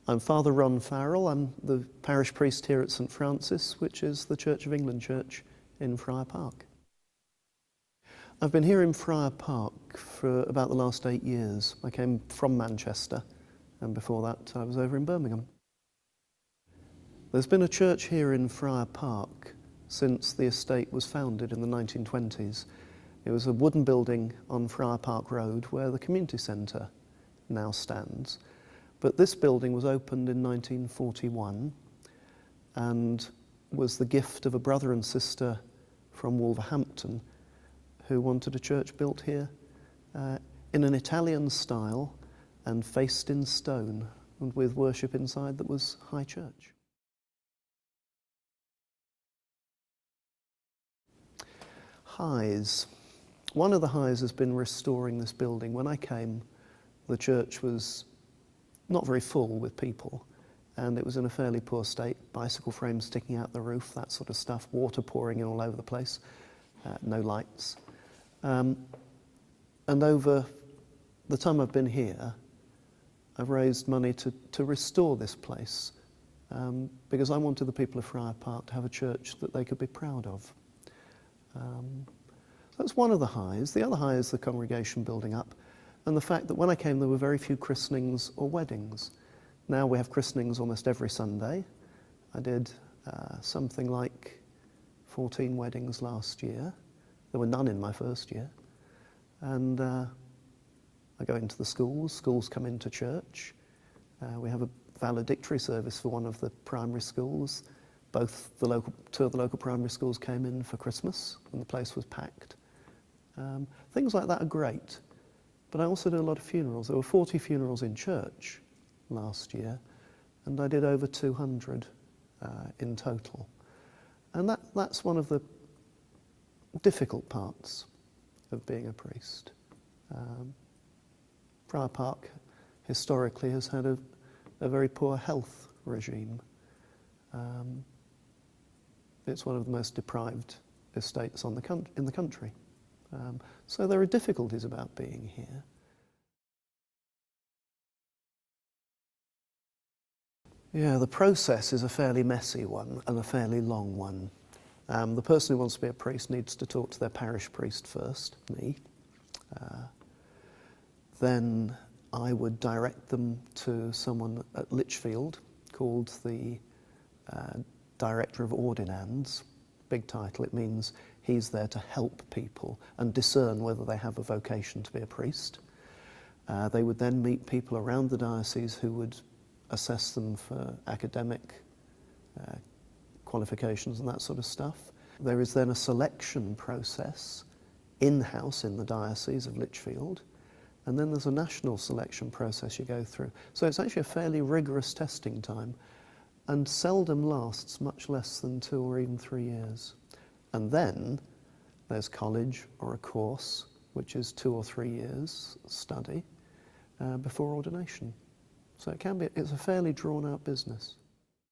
I'm Father Ron Farrel. I'm the parish priest here at St Francis, which is the Church of England church in Friar Park. I've been here in Friar Park for about the last 8 years. I came from Manchester, and before that I was over in Birmingham. There's been a church here in Friar Park since the estate was founded in the 1920s. It was a wooden building on Friar Park Road where the community centre now stands. But this building was opened in 1941 and was the gift of a brother and sister from Wolverhampton who wanted a church built here in an Italian style and faced in stone and with worship inside that was high church. Highs. One of the highs has been restoring this building. When I came, the church was not very full with people, and it was in a fairly poor state. Bicycle frames sticking out the roof, that sort of stuff, water pouring in all over the place, no lights. And over the time I've been here, I've raised money to restore this place because I wanted the people of Friar Park to have a church that they could be proud of. That's one of the highs. The other high is the congregation building up, and the fact that when I came there were very few christenings or weddings. Now we have christenings almost every Sunday. I did something like 14 weddings last year. There were none in my first year. And I go into the schools come into church. We have a valedictory service for one of the primary schools. Two of the local primary schools came in for Christmas and the place was packed. Things like that are great. But I also do a lot of funerals. There were 40 funerals in church last year, and I did over 200 in total. And that's one of the difficult parts of being a priest. Friar Park historically has had a very poor health regime. It's one of the most deprived estates in the country. So there are difficulties about being here. Yeah, the process is a fairly messy one and a fairly long one. The person who wants to be a priest needs to talk to their parish priest first, me. Then I would direct them to someone at Lichfield called the Director of Ordinands. Big title. It means he's there to help people and discern whether they have a vocation to be a priest. They would then meet people around the diocese who would assess them for academic qualifications and that sort of stuff. There is then a selection process in-house in the Diocese of Lichfield, and then there's a national selection process you go through. So it's actually a fairly rigorous testing time and seldom lasts much less than 2 or even 3 years. And then there's college or a course, which is 2 or 3 years study before ordination. So it's a fairly drawn out business.